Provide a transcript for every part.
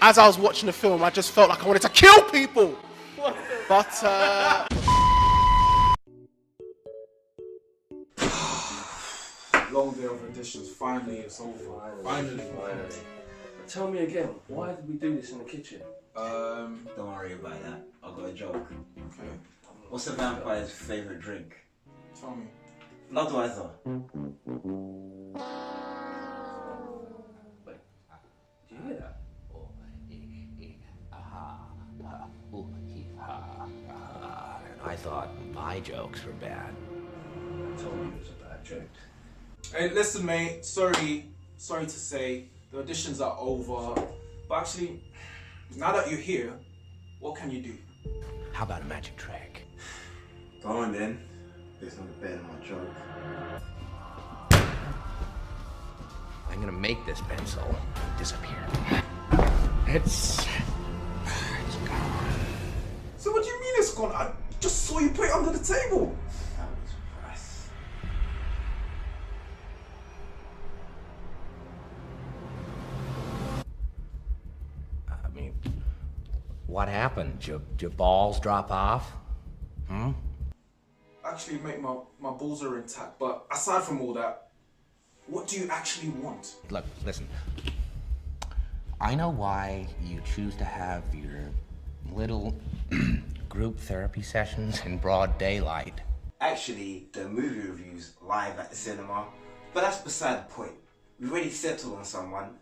as I was watching the film, I just felt like I wanted to kill people. But long day of auditions. Finally, it's over. Finally. Tell me again, why did we do this in the kitchen? Don't worry about that. I've got a joke. Okay. What's a vampire's favourite drink? Tell me. Bloodweiser. Wait, did you hear that? I thought my jokes were bad. I told you it was a bad joke. Hey, listen, mate. Sorry to say, the auditions are over. But actually, now that you're here, what can you do? How about a magic trick? Go on then. Based on the bed of my joke. I'm gonna make this pencil disappear. It's gone. So what do you mean it's gone? I just saw you put it under the table. That was worse. I mean, what happened? Your balls drop off? Actually, mate, my balls are intact. But aside from all that, what do you actually want? Look, listen. I know why you choose to have your little group therapy sessions in broad daylight. Actually, the movie review's live at the cinema, but that's beside the point. We've already settled on someone,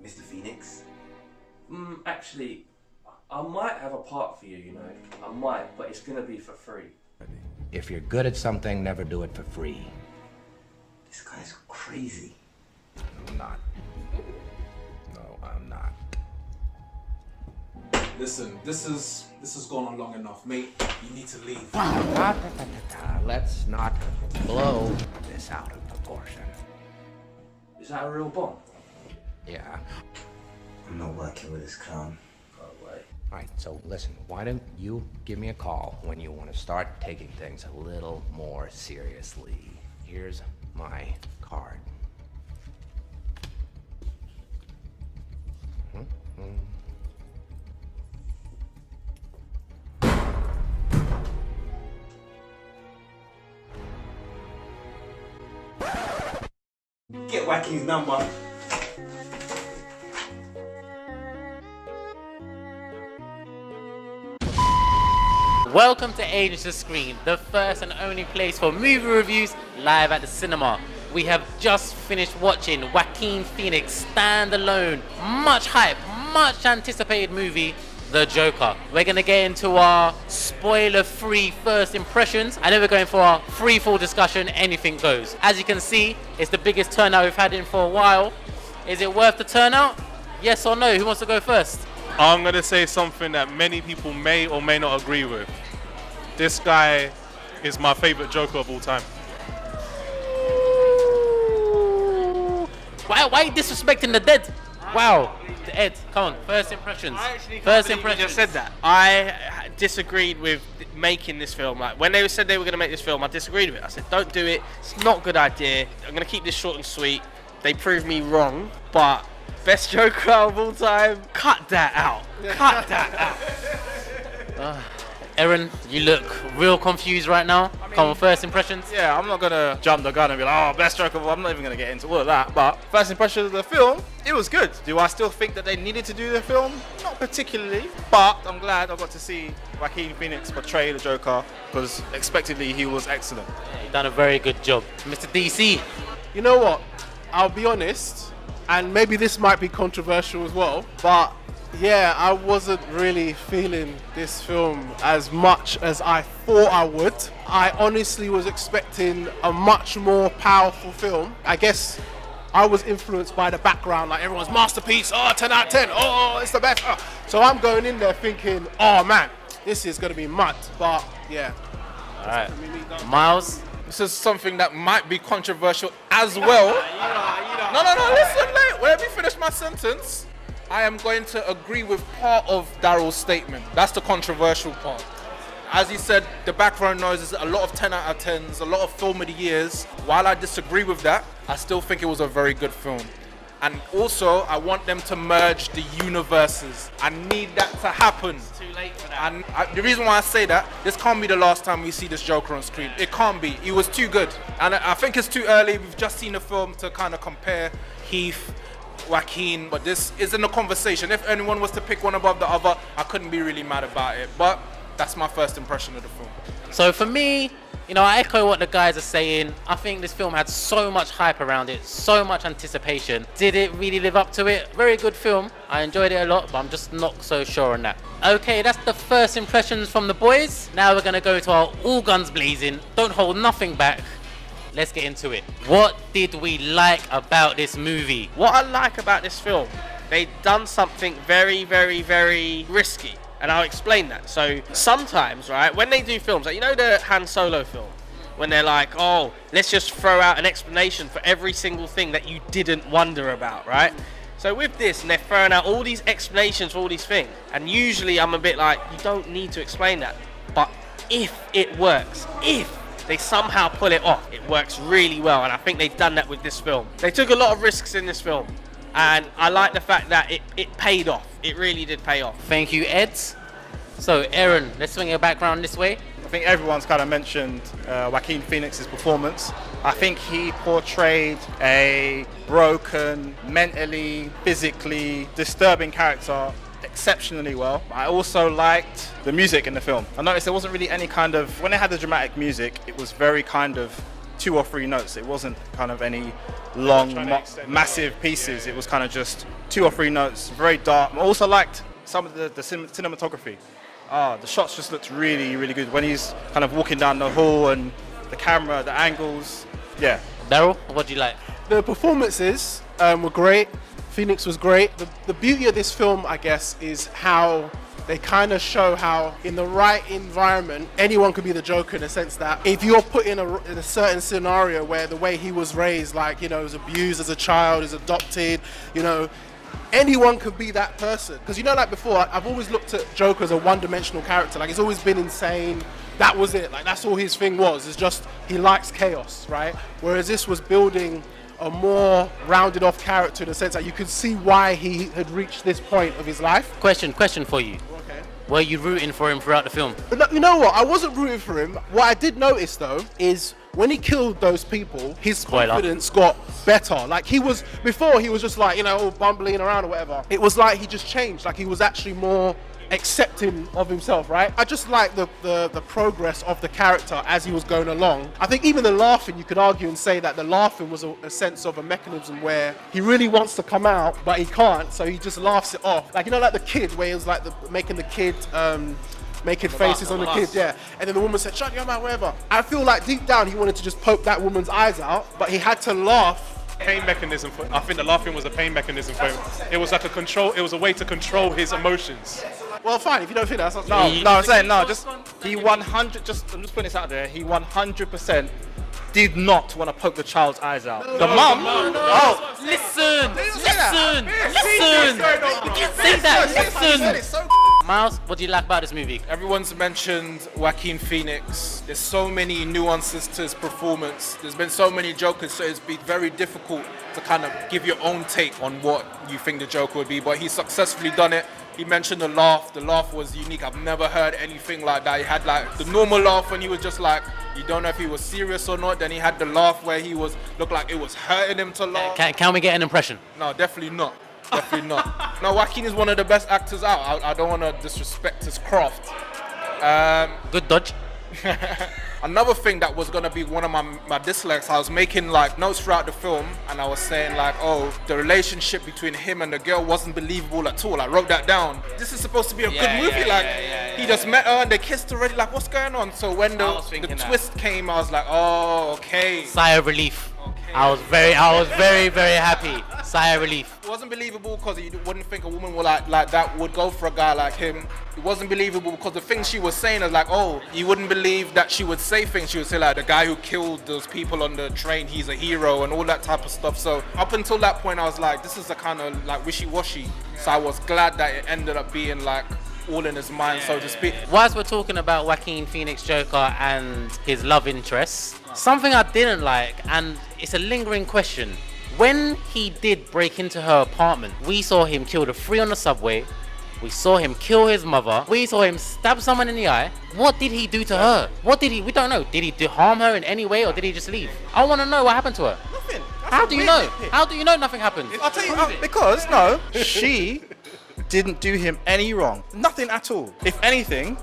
Mr. Phoenix. Actually, I might have a part for you, you know. I might, but it's gonna be for free. If you're good at something, never do it for free. This guy's crazy. I'm not. No, I'm not. Listen, this has gone on long enough, mate. You need to leave. Let's not blow this out of proportion. Is that a real bomb? Yeah. I'm not working with this clown. Go away. All right, so listen, why don't you give me a call when you want to start taking things a little more seriously? Here's my card. Get Joaquin's number. Welcome to Agents of Screen, the first and only place for movie reviews live at the cinema. We have just finished watching Joaquin Phoenix stand alone, much hype, much anticipated movie, The Joker. We're gonna get into our spoiler-free first impressions, and then we're going for our free-fall discussion, anything goes. As you can see, it's the biggest turnout we've had in for a while. Is it worth the turnout? Yes or no? Who wants to go first? I'm going to say something that many people may or may not agree with. This guy is my favorite Joker of all time. Why are you disrespecting the dead? Wow. Ed, come on. First impressions. I actually First can't believe you impressions. just said that. I disagreed with making this film. Like when they said they were going to make this film, I disagreed with it. I said, don't do it. It's not a good idea. I'm going to keep this short and sweet. They proved me wrong, but best Joker of all time. Cut that out. Cut that out. Aaron, you look real confused right now. Come on, first impressions. Yeah, I'm not going to jump the gun and be like, oh, best Joker. I'm not even going to get into all of that. But first impression of the film, it was good. Do I still think that they needed to do the film? Not particularly. But I'm glad I got to see Joaquin Phoenix portray the Joker because expectedly he was excellent. Yeah, you've done a very good job. Mr. DC. you know what? I'll be honest, and maybe this might be controversial as well, but yeah, I wasn't really feeling this film as much as I thought I would. I honestly was expecting a much more powerful film. I guess I was influenced by the background, like everyone's masterpiece, 10 out of 10, it's the best. So I'm going in there thinking, oh man, this is gonna be mad, but yeah. All right, Miles. This is something that might be controversial as well. No, listen, mate. Let me finish my sentence. I am going to agree with part of Daryl's statement. That's the controversial part. As he said, the background noise is a lot of 10 out of 10s, a lot of film of the years. While I disagree with that, I still think it was a very good film. And also, I want them to merge the universes. I need that to happen. It's too late for that. And the reason why I say that, this can't be the last time we see this Joker on screen. It can't be. He was too good. And I think it's too early. We've just seen the film to kind of compare Heath, Joaquin, but this isn't a conversation. If anyone was to pick one above the other, I couldn't be really mad about it. But that's my first impression of the film. So for me, you know, I echo what the guys are saying. I think this film had so much hype around it, so much anticipation. Did it really live up to it? Very good film. I enjoyed it a lot, but I'm just not so sure on that. Okay, that's the first impressions from the boys. Now we're gonna go to our all guns blazing, don't hold nothing back. Let's get into it. What did we like about this movie? What I like about this film, they've done something very, very, very risky. And I'll explain that. So sometimes, right, when they do films, like, you know the Han Solo film? When they're like, oh, let's just throw out an explanation for every single thing that you didn't wonder about, right? So with this, and they're throwing out all these explanations for all these things. And usually I'm a bit like, you don't need to explain that. But if it works, if they somehow pull it off, it works really well. And I think they've done that with this film. They took a lot of risks in this film. And I like the fact that it paid off. It really did pay off. Thank you, Ed. So, Aaron, let's swing your background this way. I think everyone's kind of mentioned Joaquin Phoenix's performance. I think he portrayed a broken, mentally, physically disturbing character exceptionally well. I also liked the music in the film. I noticed there wasn't really any kind of, when they had the dramatic music, it was very kind of 2 or 3 notes. It wasn't kind of any long, massive pieces. It was kind of just 2 or 3 notes, very dark. I also liked some of the cinematography. The shots just looked really, really good. When he's kind of walking down the hall and the camera, the angles, yeah. Daryl, what do you like? The performances were great. Phoenix was great. The beauty of this film, I guess, is how they kind of show how in the right environment, anyone could be the Joker, in the sense that if you're put in a certain scenario where the way he was raised, like, you know, was abused as a child, is adopted, you know, anyone could be that person. Because, you know, like before, I've always looked at Joker as a one-dimensional character. Like, he's always been insane. That was it. Like, that's all his thing was. It's just he likes chaos, right? Whereas this was building a more rounded off character in the sense that you could see why he had reached this point of his life. Question for you. Okay. Were you rooting for him throughout the film? But you know what? I wasn't rooting for him. What I did notice, though, is when he killed those people, his confidence got better. Like, before he was just like, you know, all bumbling around or whatever. It was like he just changed. Like, he was actually more accepting of himself, right? I just like the progress of the character as he was going along. I think even the laughing, you could argue and say that the laughing was a sense of a mechanism where he really wants to come out, but he can't, so he just laughs it off. Like, you know, like the kid, where he was like making the kid making faces on the kid, yeah. And then the woman said, shut your mouth, whatever. I feel like deep down he wanted to just poke that woman's eyes out, but he had to laugh. Pain mechanism I think the laughing was a pain mechanism for him. It was like it was a way to control his emotions. Well, fine, if you don't think that's not... No, I'm saying, no, just, he 100, I'm just putting this out there, he 100% did not want to poke the child's eyes out. The mum? Oh, listen! You can't say that, listen! Miles, what do you like about this movie? Everyone's mentioned Joaquin Phoenix. There's so many nuances to his performance. There's been so many Jokers, so it's been very difficult to kind of give your own take on what you think the Joker would be, but he's successfully done it. He mentioned the laugh. The laugh was unique. I've never heard anything like that. He had like the normal laugh when he was just like, you don't know if he was serious or not. Then he had the laugh where he looked like it was hurting him to laugh. Can we get an impression? No, definitely not. Definitely not. No, Joaquin is one of the best actors out. I don't want to disrespect his craft. Good dodge. Another thing that was going to be one of my dislikes, I was making like notes throughout the film, and I was saying like, oh, the relationship between him and the girl wasn't believable at all. I wrote that down. This is supposed to be a good movie. He just met her and they kissed already. Like, what's going on? So when the twist came, I was like, oh, okay. Sigh of relief. Okay. I was very, very happy. Sigh of relief. It wasn't believable because you wouldn't think a woman would like that would go for a guy like him. It wasn't believable because the things she was saying is like, oh, you wouldn't believe that she would say things. She would say like, the guy who killed those people on the train, he's a hero and all that type of stuff. So up until that point, I was like, this is a kind of like wishy-washy. So I was glad that it ended up being like all in his mind, so to speak. Whilst we're talking about Joaquin Phoenix Joker and his love interests, something I didn't like, and it's a lingering question, When he did break into her apartment, we saw him kill the 3 on the subway. We saw him kill his mother. We saw him stab someone in the eye. What did he do to her? What did he? We don't know. Did he harm her in any way, or did he just leave? I want to know what happened to her. Nothing. How do you know? How do you know nothing happened? I'll tell you, because no, she didn't do him any wrong. Nothing at all. If anything,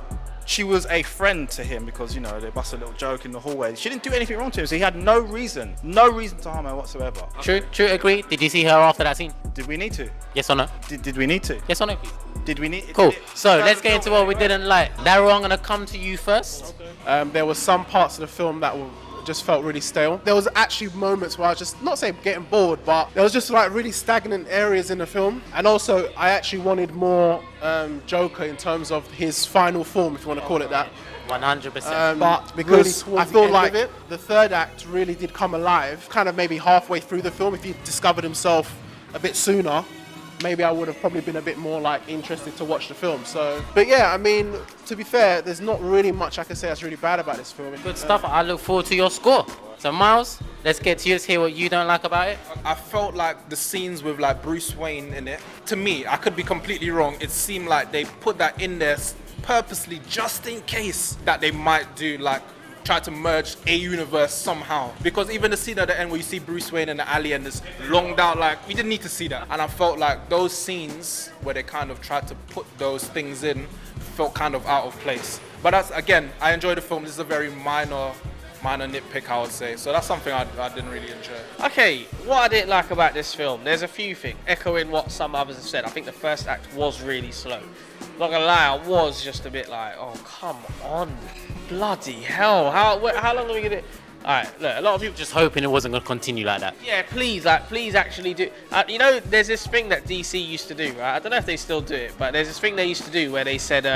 she was a friend to him because, you know, they bust a little joke in the hallway. She didn't do anything wrong to him, so he had no reason to harm her whatsoever. True, agree. Did you see her after that scene? Did we need to? Yes or no? Did we need to? Yes or no, please? Did we need? Cool. So let's get into what we didn't like. Daryl, I'm gonna come to you first. There were some parts of the film that just felt really stale. There was actually moments where I was just, not saying getting bored, but there was just like really stagnant areas in the film. And also, I actually wanted more Joker in terms of his final form, if you want to call it that. 100%. But because I feel like the third act really did come alive, kind of maybe halfway through the film, if he discovered himself a bit sooner, maybe I would have probably been a bit more like interested to watch the film. So, but yeah, I mean, to be fair, there's not really much I can say that's really bad about this film. Good stuff. I look forward to your score. So Miles, let's get to you. Let's hear what you don't like about it. I felt like the scenes with like Bruce Wayne in it, to me, I could be completely wrong, it seemed like they put that in there purposely just in case that they might do like try to merge a universe somehow, because even the scene at the end where you see Bruce Wayne in the alley and this longed out, like, we didn't need to see that. And I felt like those scenes where they kind of tried to put those things in felt kind of out of place. But that's, again, I enjoyed the film. This is a very minor nitpick, I would say. So that's something I didn't really enjoy. Okay, what I didn't like about this film, there's a few things, echoing what some others have said. I think the first act was really slow. Not gonna lie, I was just a bit like, oh, come on. Bloody hell, how long are we gonna... Alright, look, a lot of people... Just hoping it wasn't gonna continue like that. Yeah, please actually do... you know, there's this thing that DC used to do, right? I don't know if they still do it, but there's this thing they used to do where they said,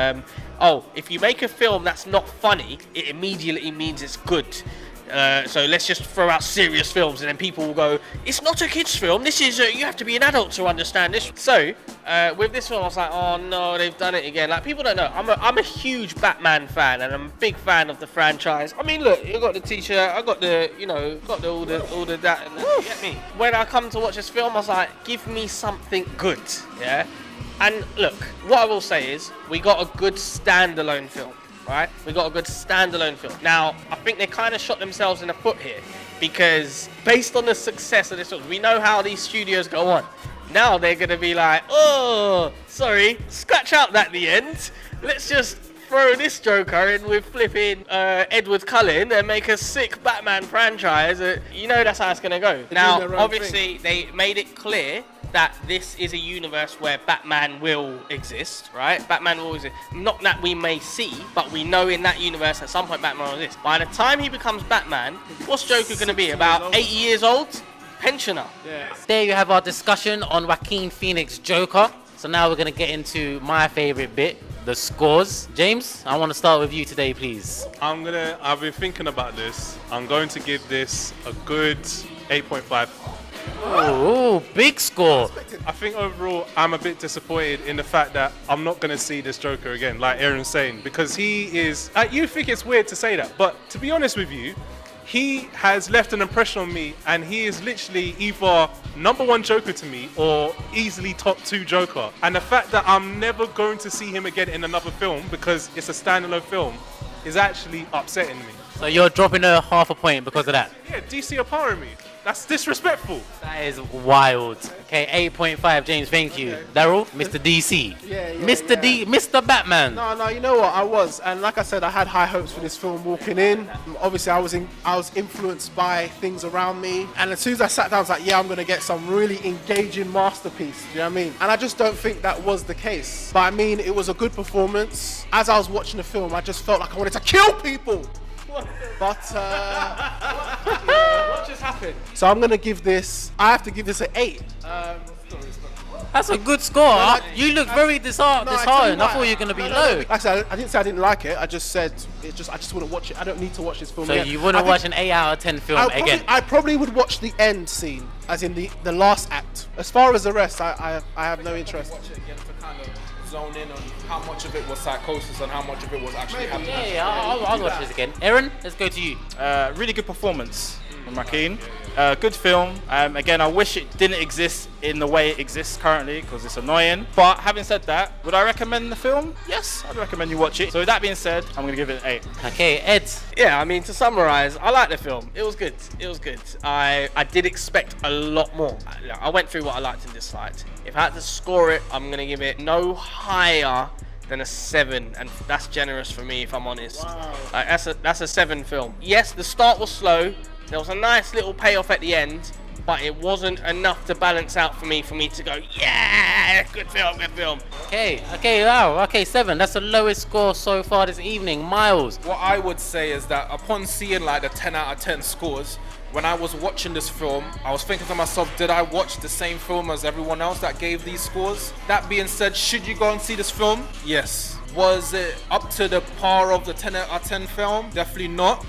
oh, if you make a film that's not funny, it immediately means it's good. So let's just throw out serious films, and then people will go, it's not a kid's film, this is, you have to be an adult to understand this. So, with this film, I was like, oh no, they've done it again. Like, people don't know, I'm a huge Batman fan, and I'm a big fan of the franchise. I mean, look, you got the t-shirt, I got the, you know, got the, all the that, and you get me. When I come to watch this film, I was like, give me something good, yeah? And look, what I will say is, we got a good standalone film. Right? We got a good standalone film. Now, I think they kind of shot themselves in the foot here, because based on the success of this film, we know how these studios go on. Now they're going to be like, oh, sorry, scratch out that the end. Let's just throw this Joker in with flipping Edward Cullen and make a sick Batman franchise. You know that's how it's going to go. Now, obviously, they made it clear that this is a universe where Batman will exist, right? Batman will exist. Not that we may see, but we know in that universe at some point Batman will exist. By the time he becomes Batman, what's Joker going to be? About 80 years old? Pensioner. Yeah. There you have our discussion on Joaquin Phoenix Joker. So now we're going to get into my favorite bit, the scores. James, I want to start with you today, please. I've been thinking about this. I'm going to give this a good 8.5. Oh, big score. I think overall I'm a bit disappointed in the fact that I'm not going to see this Joker again, like Aaron's saying, because he is... you think it's weird to say that, but to be honest with you, he has left an impression on me, and he is literally either #1 Joker to me or easily top 2 Joker. And the fact that I'm never going to see him again in another film because it's a standalone film is actually upsetting me. So you're dropping a half a point because of that? Yeah, DC are powering me. That's disrespectful. That is wild. Okay, 8.5, James, thank you. Daryl, Mr. DC. Mr. Batman. No, you know what, I was. And like I said, I had high hopes for this film walking in. Obviously, I was influenced by things around me. And as soon as I sat down, I was like, yeah, I'm going to get some really engaging masterpiece. Do you know what I mean? And I just don't think that was the case. But I mean, it was a good performance. As I was watching the film, I just felt like I wanted to kill people. But what just happened? So I'm gonna give this. I have to give this an 8. That's a good score. You look very disheartened. I thought you were gonna be low. Like I said, I didn't say I didn't like it. I just said I just wouldn't watch it. I don't need to watch this film. So again. you wouldn't watch an 8 out of 10 film again? I probably would watch the end scene, as in the last act. As far as the rest, I have no interest. Watch it again to kind of zone in on how much of it was psychosis and how much of it was actually happening. Yeah, I'll watch this again. Aaron, let's go to you. Really good performance. from Joaquin. Good film. Again, I wish it didn't exist in the way it exists currently because it's annoying. But having said that, would I recommend the film? Yes, I'd recommend you watch it. So with that being said, I'm going to give it an 8. Okay, Ed. Yeah, I mean, to summarize, I like the film. It was good. It was good. I did expect a lot more. I went through what I liked and disliked. If I had to score it, I'm going to give it no higher than a 7, and that's generous for me if I'm honest. Wow. That's a 7 film. Yes, the start was slow. There was a nice little payoff at the end, but it wasn't enough to balance out for me to go, yeah, good film, good film. Okay, wow, okay, 7. That's the lowest score so far this evening. Miles. What I would say is that upon seeing like the 10 out of 10 scores, when I was watching this film, I was thinking to myself, did I watch the same film as everyone else that gave these scores? That being said, should you go and see this film? Yes. Was it up to the par of the 10 out of 10 film? Definitely not.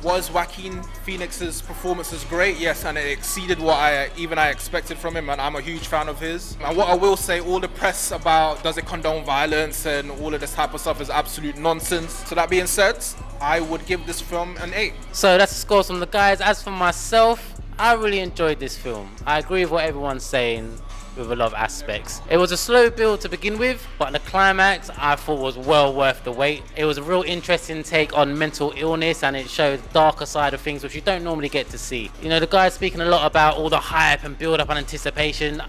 Was Joaquin Phoenix's performances great? Yes, and it exceeded what I expected from him, and I'm a huge fan of his. And what I will say, all the press about does it condone violence and all of this type of stuff is absolute nonsense. So that being said, I would give this film an 8. So that's the scores from the guys. As for myself, I really enjoyed this film. I agree with what everyone's saying with a lot of aspects. It was a slow build to begin with, but the climax I thought was well worth the wait. It was a real interesting take on mental illness, and it showed the darker side of things which you don't normally get to see. You know, the guy's speaking a lot about all the hype and build up and anticipation.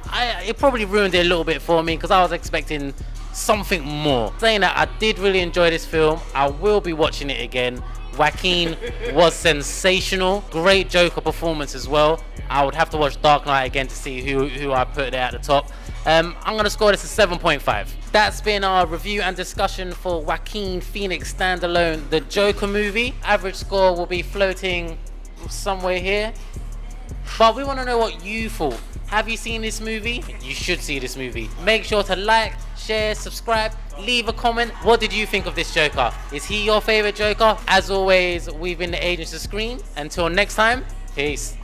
It probably ruined it a little bit for me because I was expecting something more. Saying that, I did really enjoy this film. I will be watching it again. Joaquin was sensational. Great Joker performance as well. I would have to watch Dark Knight again to see who I put there at the top. I'm going to score this a 7.5. That's been our review and discussion for Joaquin Phoenix Standalone, the Joker movie. Average score will be floating somewhere here. But we want to know what you thought. Have you seen this movie? You should see this movie. Make sure to like, share, subscribe, leave a comment. What did you think of this Joker? Is he your favorite Joker? As always, we've been the Agents of S.C.R.E.E.N. Until next time, peace.